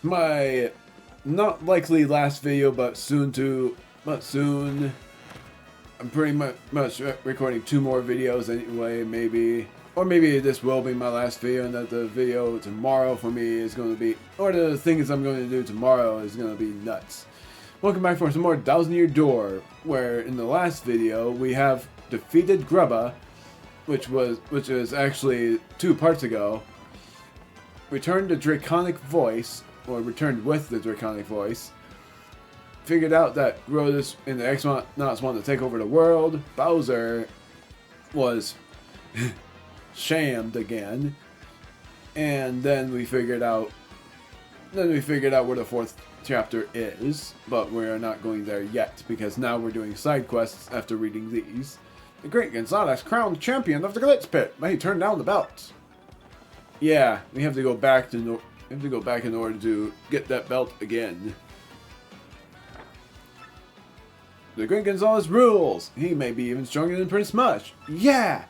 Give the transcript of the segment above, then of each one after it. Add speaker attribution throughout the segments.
Speaker 1: my not likely last video, but soon. I'm pretty much recording 2 more videos anyway, maybe. Or maybe this will be my last video, and that the video tomorrow for me is going to be, or the things I'm going to do tomorrow is going to be nuts. Welcome back for some more Thousand Year Door, where in the last video we have defeated Grubba, which is actually 2 parts ago. Returned the Draconic Voice, or returned with the Draconic Voice. Figured out that Grodus and the X-Nauts wanted to take over the world. Bowser was shammed again. And then we figured out where the 4th chapter is, but we're not going there yet because now we're doing side quests after reading these. The Great Gonzales crowned champion of the Glitz Pit, but he turned down the belt. Yeah, we have to go back in order to get that belt again. The Great Gonzales rules! He may be even stronger than Prince Mush. Yeah!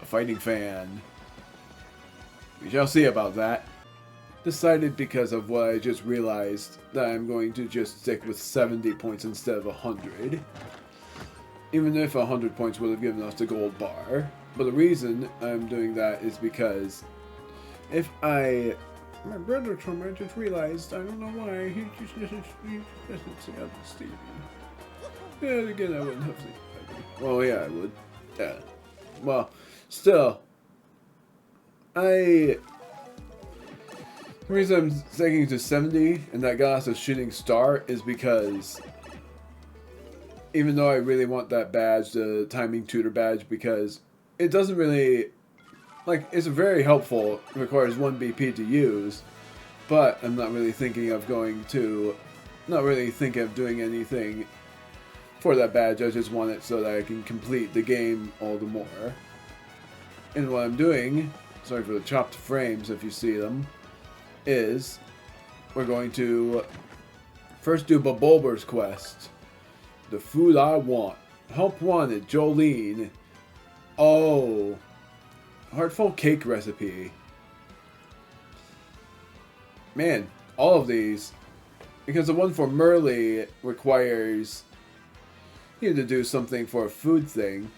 Speaker 1: A fighting fan. We shall see about that. Decided because of what I just realized that I'm going to just stick with 70 points instead of 100. Even if 100 points would have given us the gold bar. But the reason I'm doing that is because if I... My brother told me, I just realized, I don't know why, he just doesn't say out to Stevie. Yeah, again, I wouldn't have to. Well, yeah, I would. Yeah. Well, still. The reason I'm sticking to 70 and that got us a shooting star is because even though I really want that badge, the timing tutor badge, because it doesn't really, like, it's very helpful, it requires 1 BP to use, but I'm not really thinking of doing anything for that badge. I just want it so that I can complete the game all the more. And what I'm doing, sorry for the chopped frames if you see them, is we're going to first do Bulber's quest. The food I want. Help wanted, Jolene. Oh. Heartful cake recipe. Man, all of these. Because the one for Merle requires you to do something for a food thing.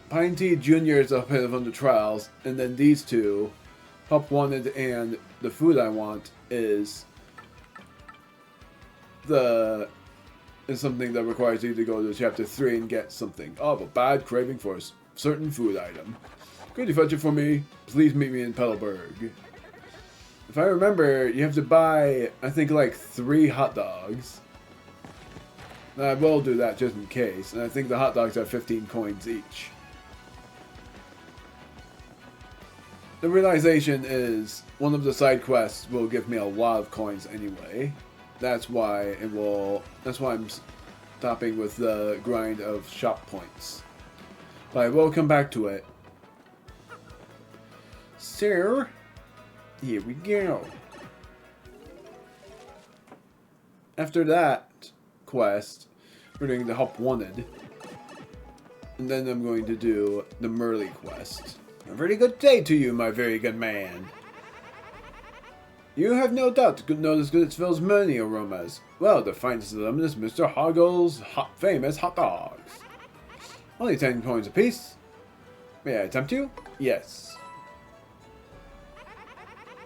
Speaker 1: Pine Tea Jr. is up ahead of the trials, and then these 2, Help Wanted and The Food I Want, is something that requires you to go to chapter 3 and get something. Oh, a bad craving for a certain food item. Could you fetch it for me? Please meet me in Petalburg. If I remember, you have to buy, I think, like 3 hot dogs. And I will do that just in case. And I think the hot dogs are 15 coins each. The realization is one of the side quests will give me a lot of coins anyway. That's why I'm stopping with the grind of shop points. But I will come back to it. So, here we go. After that quest, we're doing the Help Wanted. And then I'm going to do the Merle quest. A very good day to you, my very good man. You have no doubt noticed Glitzville's many aromas. Well, the finest of them is Mr. Hoggle's famous hot dogs. Only 10 coins apiece. May I tempt you? Yes.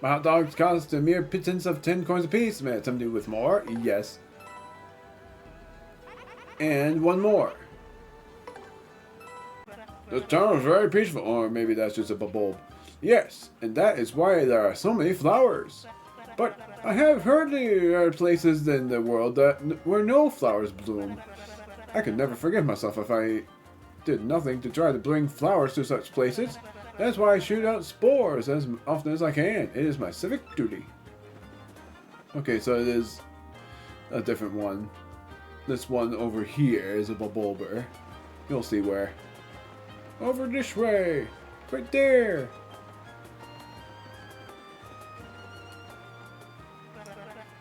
Speaker 1: My hot dogs cost a mere pittance of 10 coins apiece. May I tempt you with more? Yes. And 1 more. The town is very peaceful, or maybe that's just a bulb. Yes, and that is why there are so many flowers. But I have heard there are places in the world where no flowers bloom. I could never forgive myself if I did nothing to try to bring flowers to such places. That's why I shoot out spores as often as I can. It is my civic duty. Okay, so it is a different one. This one over here is a Bulber. You'll see where. Over this way! Right there!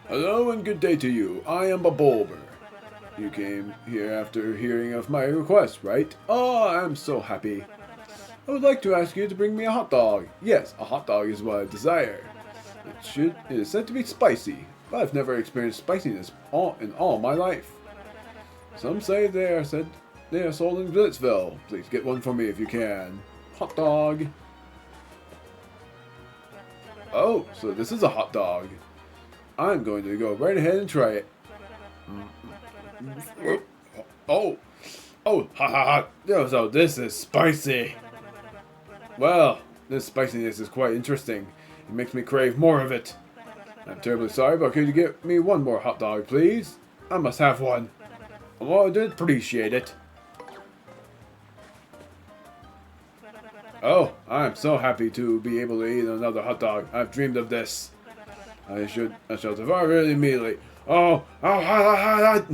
Speaker 1: Hello and good day to you. I am Bulber. You came here after hearing of my request, right? Oh, I'm so happy. I would like to ask you to bring me a hot dog. Yes, a hot dog is what I desire. It is said to be spicy. but I've never experienced spiciness in all my life. Some say they are sold in Glitzville. Please get one for me if you can. Hot dog. Oh, so this is a hot dog. I'm going to go right ahead and try it. Oh, ha ha ha. So this is spicy. Well, this spiciness is quite interesting. It makes me crave more of it. I'm terribly sorry, but could you get me one more hot dog, please? I must have one. Well, I did appreciate it. Oh, I'm so happy to be able to eat another hot dog. I've dreamed of this. I shall devour it immediately. Oh, hot.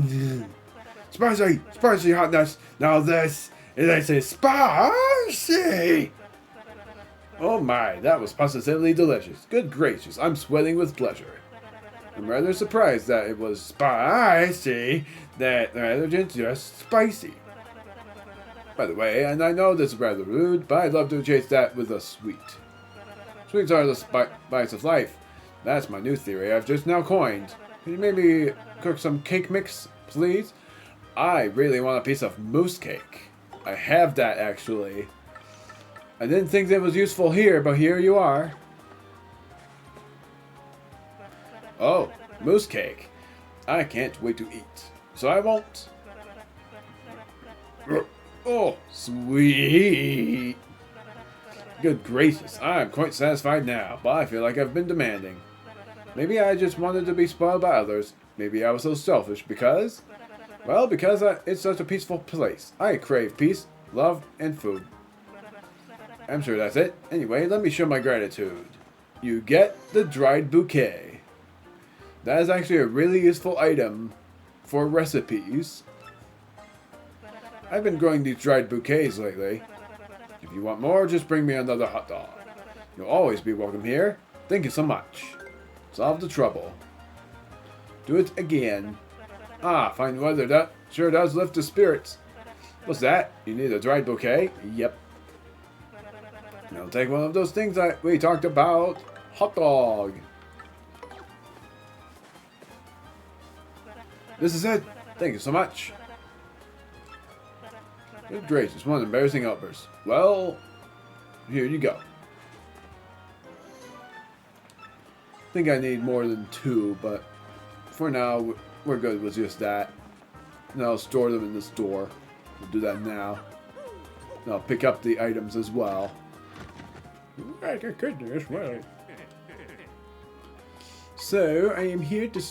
Speaker 1: Spicy hotness. Now this is spicy. Oh my, that was positively delicious. Good gracious, I'm sweating with pleasure. I'm rather surprised that it was spicy, rather than just spicy. By the way, and I know this is rather rude, but I'd love to chase that with a sweet. Sweets are the spice of life. That's my new theory I've just now coined. Can you maybe cook some cake mix, please? I really want a piece of mousse cake. I have that, actually. I didn't think that was useful here, but here you are. Oh, mousse cake. I can't wait to eat. So I won't. Oh, sweet. Good gracious, I'm quite satisfied now, but I feel like I've been demanding. Maybe I just wanted to be spoiled by others. Maybe I was so selfish because... Well, because it's such a peaceful place. I crave peace, love, and food. I'm sure that's it. Anyway, let me show my gratitude. You get the dried bouquet. That is actually a really useful item for recipes. I've been growing these dried bouquets lately. If you want more, just bring me another hot dog. You'll always be welcome here. Thank you so much. Solve the trouble. Do it again. Ah, fine weather. That sure does lift the spirits. What's that? You need a dried bouquet? Yep. Now take one of those things that we talked about. Hot dog. This is it. Thank you so much. Good gracious, one embarrassing outburst. Well, here you go. I think I need more than 2, but for now, we're good with just that. And I'll store them in the store. We'll do that now. And I'll pick up the items as well. Right, goodness, well. So, I am here to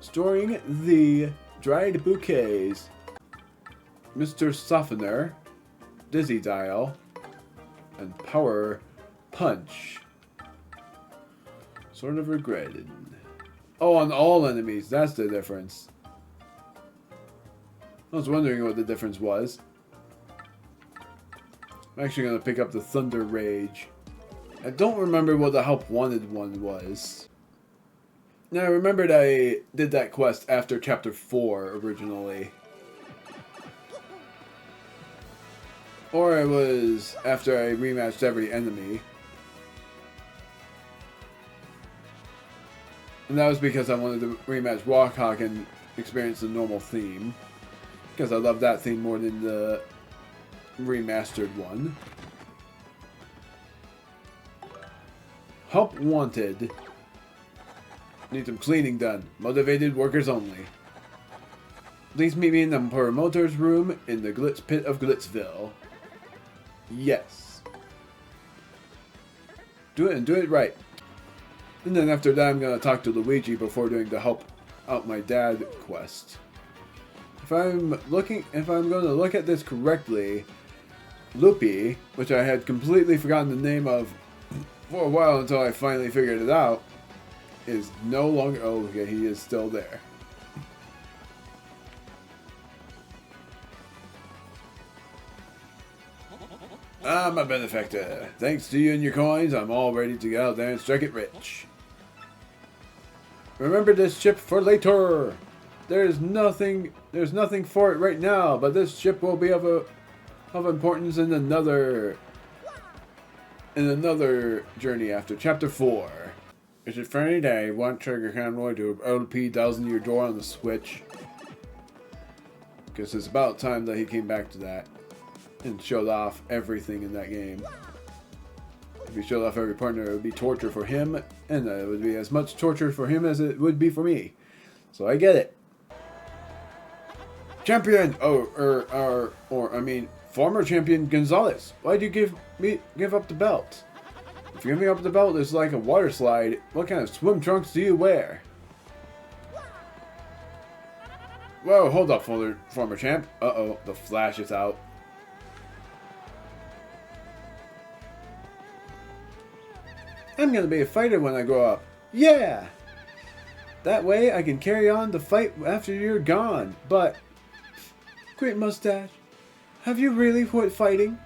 Speaker 1: storing the dried bouquets. Mr. Softener, Dizzy Dial, and Power Punch. Sort of regretted. Oh, on all enemies, that's the difference. I was wondering what the difference was. I'm actually going to pick up the Thunder Rage. I don't remember what the Help Wanted one was. Now, I remembered I did that quest after Chapter 4 originally. Or it was after I rematched every enemy. And that was because I wanted to rematch Walkhawk and experience the normal theme. Because I love that theme more than the remastered one. Help wanted. Need some cleaning done. Motivated workers only. Please meet me in the promoter's room in the Glitz Pit of Glitzville. Yes. Do it and do it right. And then after that I'm going to talk to Luigi before doing the help out my dad quest. If I'm going to look at this correctly, Loopy, which I had completely forgotten the name of for a while until I finally figured it out, is no longer... Oh, okay, he is still there. I'm a benefactor. Thanks to you and your coins, I'm all ready to get out there and strike it rich. Remember this chip for later. There's nothing for it right now, but this chip will be of importance in another journey after Chapter 4. It's a funny day. One trigger convoy to LP dozen your door on the Switch. Because it's about time that he came back to that and showed off everything in that game. If he showed off every partner, it would be torture for him, and it would be as much torture for him as it would be for me. So I get it. Champion! I mean, former champion Gonzalez. Why'd you give up the belt? If giving up the belt is like a water slide, what kind of swim trunks do you wear? Whoa, hold up, former champ. Uh-oh, the flash is out. I'm gonna be a fighter when I grow up. Yeah! That way I can carry on the fight after you're gone, but... Great mustache. Have you really quit fighting?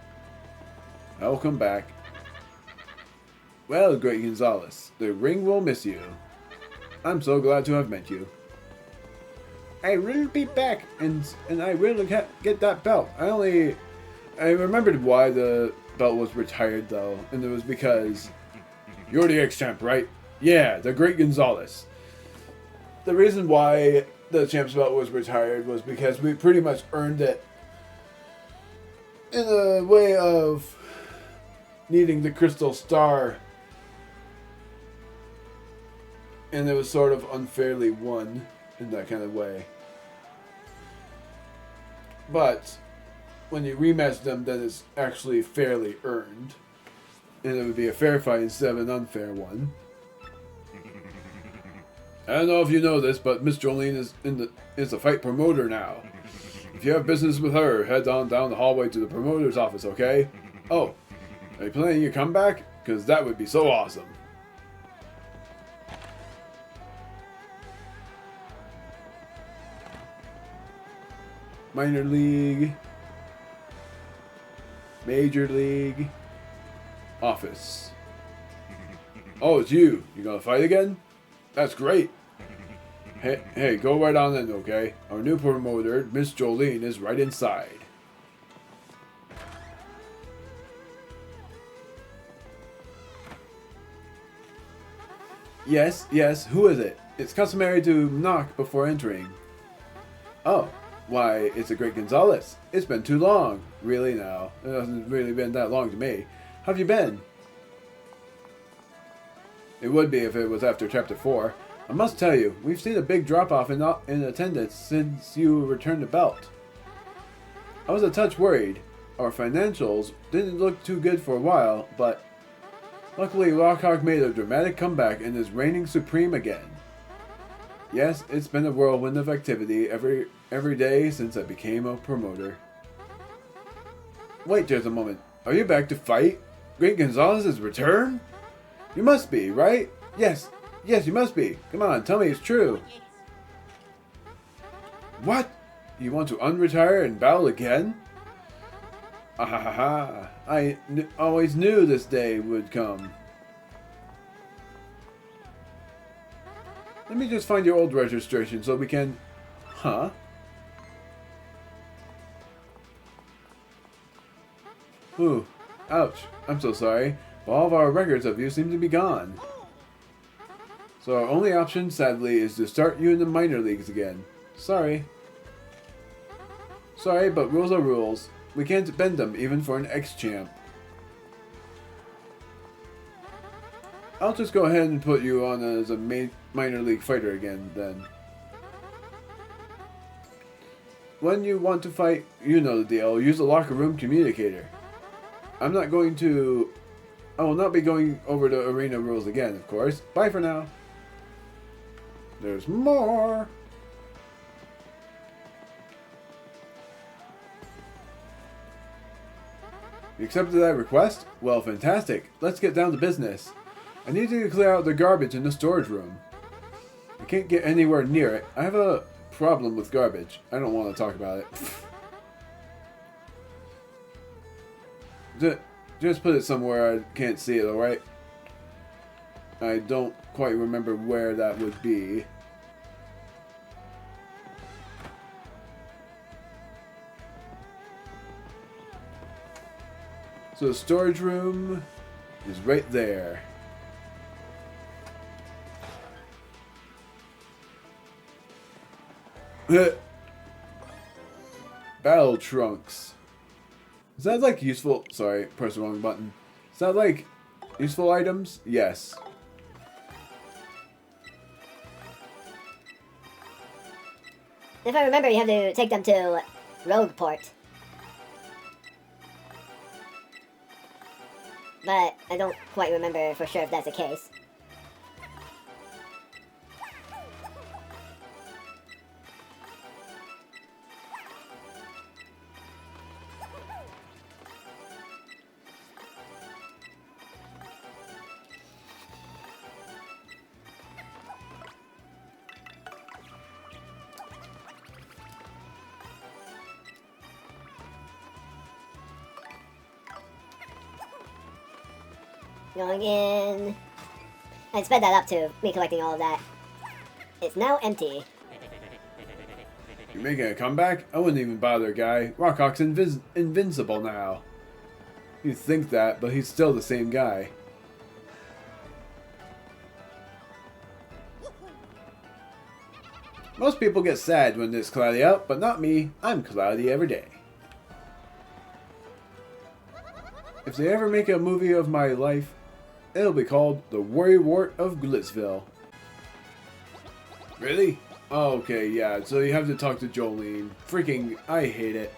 Speaker 1: I'll come back. Well, Great Gonzalez, the ring will miss you. I'm so glad to have met you. I will be back, and I will get that belt. I remembered why the belt was retired, though, and it was because... You're the ex-champ, right? Yeah, the Great Gonzalez. The reason why the champ's belt was retired was because we pretty much earned it in a way of needing the Crystal Star. And it was sort of unfairly won in that kind of way. But when you rematch them, then it's actually fairly earned. And it would be a fair fight instead of an unfair one. I don't know if you know this, but Miss Jolene is a fight promoter now. If you have business with her, head on down the hallway to the promoter's office, okay? Oh, are you planning your comeback? Because that would be so awesome. Minor League. Major League. Office. Oh, it's you. You gonna fight again? That's great. Hey, go right on in, okay? Our new promoter, Miss Jolene, is right inside. Yes, who is it? It's customary to knock before entering. Oh, why, it's a Great Gonzalez. It's been too long. Really now. It hasn't really been that long to me. How have you been? It would be if it was after Chapter 4. I must tell you, we've seen a big drop-off in attendance since you returned the belt. I was a touch worried. Our financials didn't look too good for a while, but luckily Rockhawk made a dramatic comeback and is reigning supreme again. Yes, it's been a whirlwind of activity every day since I became a promoter. Wait just a moment. Are you back to fight? Great Gonzalez's return? You must be, right? Yes, you must be. Come on, tell me it's true. What? You want to unretire and battle again? Ah, I always knew this day would come. Let me just find your old registration so we can... Huh? Ooh, ouch. I'm so sorry. But all of our records of you seem to be gone. So our only option, sadly, is to start you in the minor leagues again. Sorry. Sorry, but rules are rules. We can't bend them, even for an ex-champ. I'll just go ahead and put you on as a minor league fighter again, then. When you want to fight, you know the deal. Use the locker room communicator. I will not be going over the arena rules again, of course. Bye for now. There's more. You accepted that request? Well, fantastic. Let's get down to business. I need you to clear out the garbage in the storage room. I can't get anywhere near it. I have a problem with garbage. I don't want to talk about it. Just put it somewhere I can't see it, alright? I don't quite remember where that would be. So the storage room is right there. Battle trunks. Is that like useful? Sorry, press the wrong button. Is that like useful items? Yes.
Speaker 2: If I remember, you have to take them to Rogueport. But I don't quite remember for sure if that's the case. Going in. I sped that up to me collecting all of that. It's now empty.
Speaker 1: You're making a comeback? I wouldn't even bother, guy. Rockhawk's invincible now. You'd think that, but he's still the same guy. Most people get sad when it's cloudy out, but not me. I'm cloudy every day. If they ever make a movie of my life, it'll be called The Worrywart of Glitzville. Really? Oh, okay, yeah, so you have to talk to Jolene. Freaking, I hate it.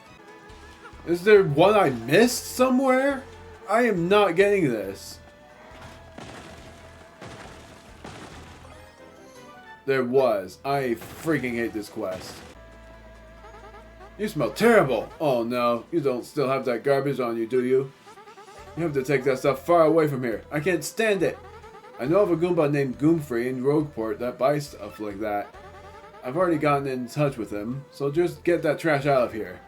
Speaker 1: Is there one I missed somewhere? I am not getting this. There was. I freaking hate this quest. You smell terrible. Oh no, you don't still have that garbage on you, do you? You have to take that stuff far away from here. I can't stand it. I know of a Goomba named Goomfree in Rogueport that buys stuff like that. I've already gotten in touch with him, so just get that trash out of here.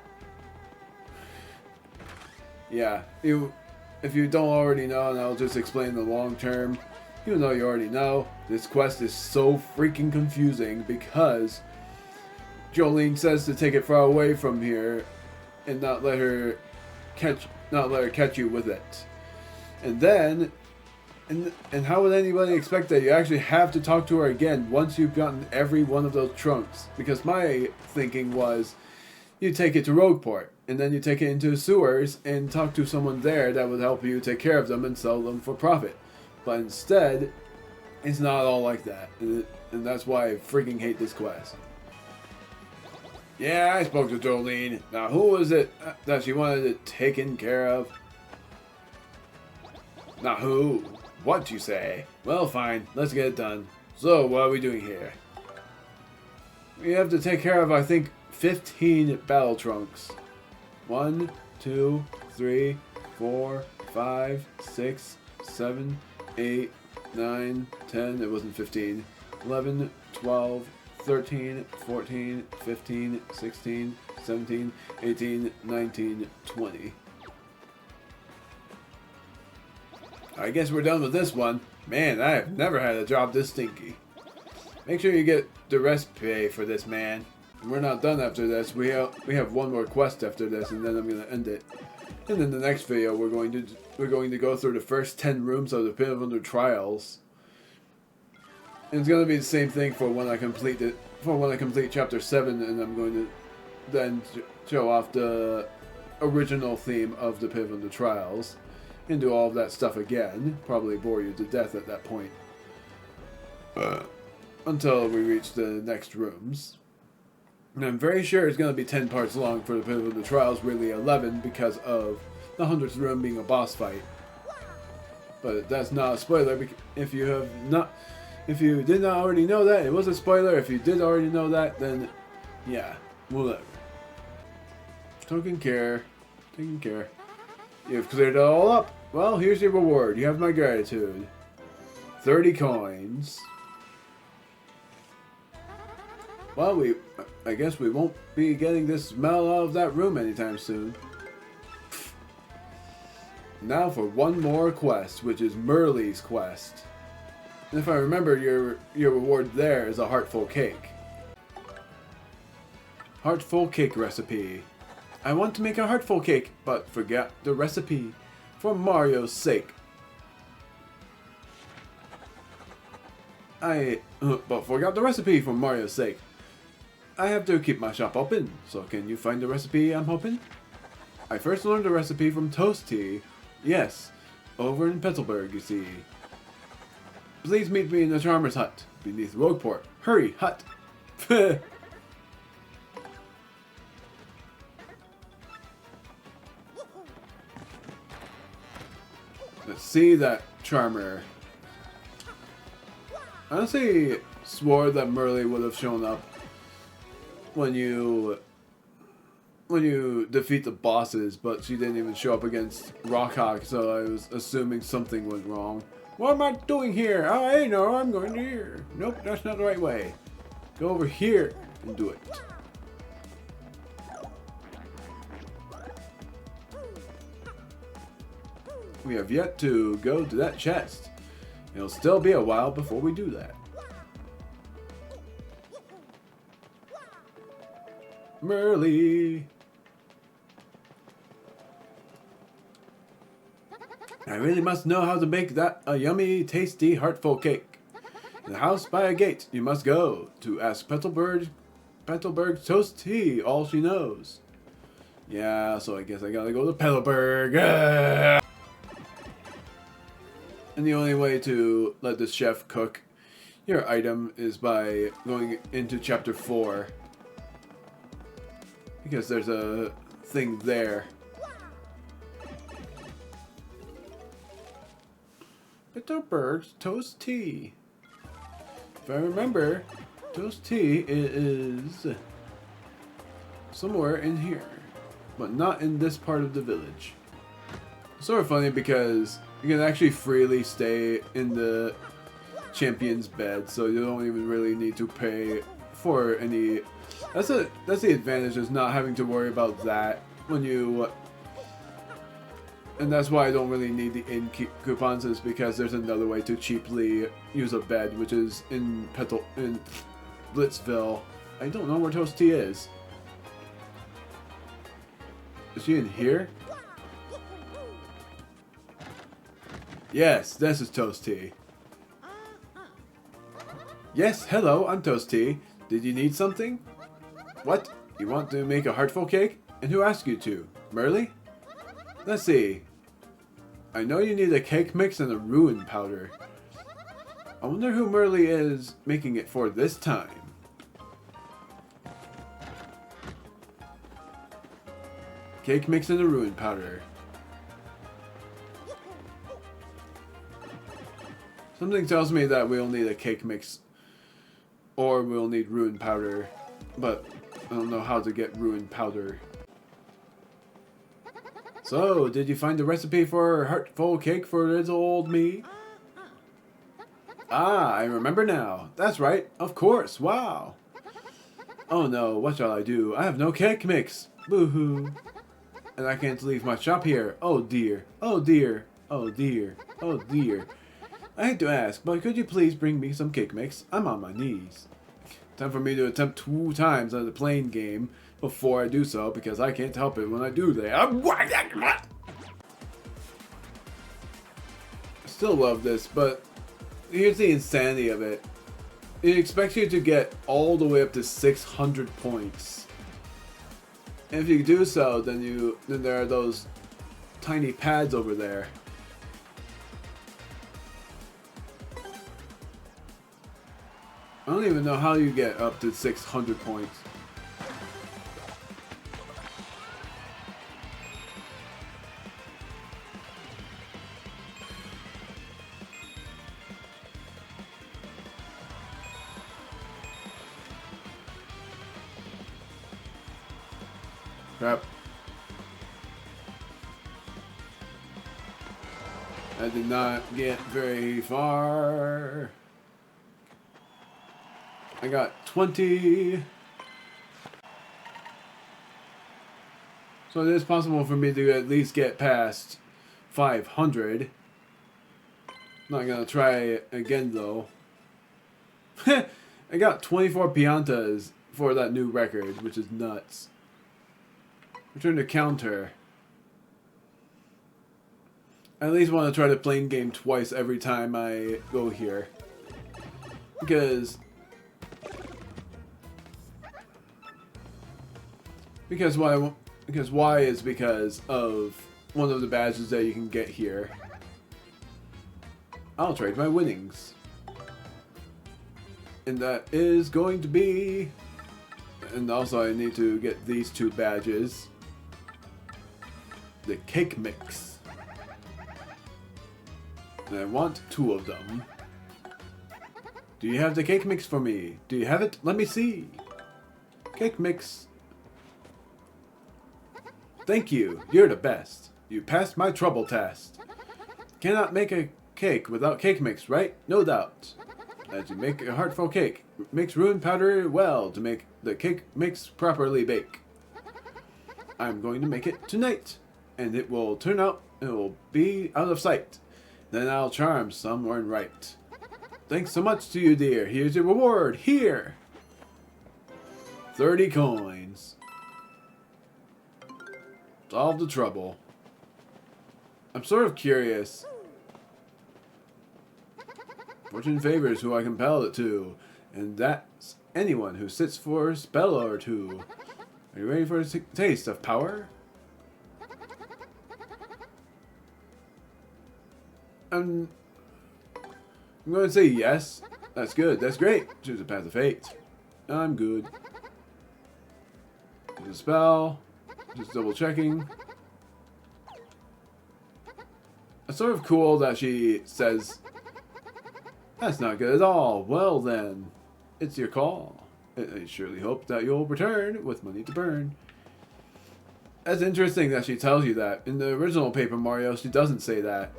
Speaker 1: Yeah, if you don't already know, and I'll just explain the long term, even though you already know, this quest is so freaking confusing because Jolene says to take it far away from here and not let her catch you with it. And then and how would anybody expect that you actually have to talk to her again once you've gotten every one of those trunks? Because my thinking was you take it to Rogueport and then you take it into the sewers and talk to someone there that would help you take care of them and sell them for profit. But instead, it's not all like that. And that's why I freaking hate this quest. Yeah, I spoke to Jolene. Now, who was it that she wanted it taken care of? Now, who? What you say? Well, fine. Let's get it done. So, what are we doing here? We have to take care of, I think, 15 battle trunks. 1, 2, 3, 4, 5, 6, 7, 8, 9, 10. It wasn't 15. 11, 12, 13, 14, 15, 16, 17, 18, 19, 20. I guess we're done with this one. Man, I have never had a job this stinky. Make sure you get the rest pay for this, man. And we're not done after this. We have one more quest after this, and then I'm gonna end it. And in the next video, we're going to go through the first 10 rooms of the Pit of Under Trials. And it's gonna be the same thing for when I complete it. For when I complete Chapter 7, and I'm going to then show off the original theme of the Pit of Under Trials. And do all of that stuff again. Probably bore you to death at that point. Until we reach the next rooms. And I'm very sure it's going to be 10 parts long for the Pit of the Trials, really 11 because of the 100th room being a boss fight. But that's not a spoiler. If you did not already know that, it was a spoiler. If you did already know that, then yeah, whatever. Taking care. You've cleared it all up. Well, here's your reward. You have my gratitude. 30 coins. Well, I guess we won't be getting this smell out of that room anytime soon. Now for one more quest, which is Merle's quest. And if I remember, your reward there is a heartful cake. Heartful cake recipe. I want to make a heartful cake, but forget the recipe. For Mario's sake. But forgot the recipe for Mario's sake. I have to keep my shop open, so can you find the recipe I'm hoping? I first learned the recipe from Toast Tea. Yes, over in Petalburg, you see. Please meet me in the Charmer's hut, beneath Rogueport. Hurry, hut! Let's see that Charmer. I honestly swore that Merle would have shown up when you defeat the bosses, but she didn't even show up against Rockhawk, so I was assuming something went wrong. What am I doing here? I know, I'm going to here. Nope, that's not the right way. Go over here and do it. We have yet to go to that chest. It'll still be a while before we do that. Merle. I really must know how to make that a yummy, tasty, heartful cake. In the house by a gate you must go to ask Petalburg's Toast Tea all she knows. Yeah, so I guess I gotta go to Petalburg. Ah! And the only way to let the chef cook your item is by going into chapter 4. Because there's a thing there. Petalburg's Toast Tea. If I remember, Toast Tea is somewhere in here, but not in this part of the village. It's sort of funny because you can actually freely stay in the champion's bed, so you don't even really need to pay for any. That's the advantage, is not having to worry about that when you. And that's why I don't really need the inn coupons, is because there's another way to cheaply use a bed, which is in Blitzville. I don't know where Toast Tea is. Is she in here? Yes, this is Toast Tea. Yes, hello, I'm Toast Tea. Did you need something? What? You want to make a heartful cake? And who asked you to? Merle? Let's see. I know you need a cake mix and a ruin powder. I wonder who Merle is making it for this time. Cake mix and a ruin powder. Something tells me that we'll need a cake mix or we'll need ruin powder, but I don't know how to get ruin powder. So, did you find the recipe for heartful cake for little old me? Ah, I remember now. That's right, of course, wow. Oh no, what shall I do? I have no cake mix. Boo-hoo. And I can't leave my shop here. Oh dear, oh dear, oh dear, oh dear. I hate to ask, but could you please bring me some cake mix? I'm on my knees. Time for me to attempt 2 times on the playing game before I do so, because I can't help it when I do that. I still love this, but here's the insanity of it. It expects you to get all the way up to 600 points. And if you do so, then there are those tiny pads over there. I don't even know how you get up to 600 points. Crap. I did not get very far. I got 20. So it is possible for me to at least get past 500. Not gonna try again though. I got 24 piantas for that new record, which is nuts. Return to counter. I at least want to try the playing game twice every time I go here. Because Because why is because of one of the badges that you can get here. I'll trade my winnings. And that is going to be... And also I need to get these 2 badges. The cake mix. And I want 2 of them. Do you have the cake mix for me? Do you have it? Let me see. Cake mix. Thank you. You're the best. You passed my trouble test. Cannot make a cake without cake mix, right? No doubt. As you make a heartful cake, mix room powder well to make the cake mix properly bake. I'm going to make it tonight, and it will turn out, it will be out of sight. Then I'll charm someone right. Thanks so much to you, dear. Here's your reward. Here. 30 coins. Solve the trouble. I'm sort of curious. Fortune favors who I compel it to, and that's anyone who sits for a spell or 2. Are you ready for a taste of power? I'm going to say yes. That's good. That's great. Choose a path of fate. I'm good. Use a spell. Just double checking. It's sort of cool that she says, "That's not good at all. Well then, it's your call. I surely hope that you'll return with money to burn." That's interesting that she tells you that. In the original Paper Mario, she doesn't say that.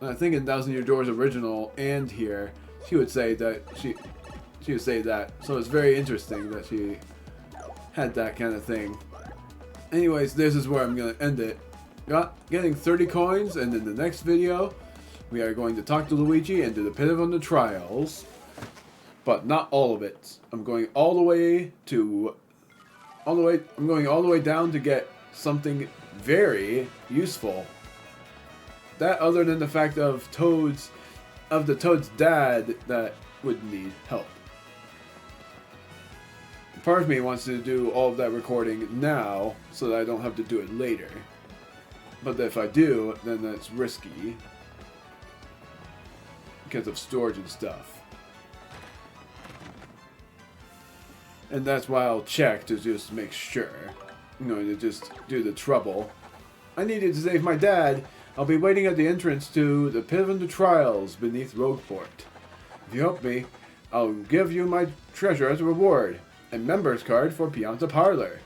Speaker 1: And I think in Thousand Year Door's original and here, she would say that she would say that. So it's very interesting that she had that kind of thing. Anyways, this is where I'm gonna end it. Getting 30 coins, and in the next video, we are going to talk to Luigi and do the Pit of the Trials. But not all of it. I'm going all the way down to get something very useful. That other than the fact of the Toad's dad that would need help. Part of me wants to do all of that recording now so that I don't have to do it later. But if I do, then that's risky because of storage and stuff. And that's why I'll check to just make sure. I'm going to just do the trouble. I needed to save my dad. I'll be waiting at the entrance to the Pit of the Trials beneath Rogueport. If you help me, I'll give you my treasure as a reward. A member's card for Pianta Parlor.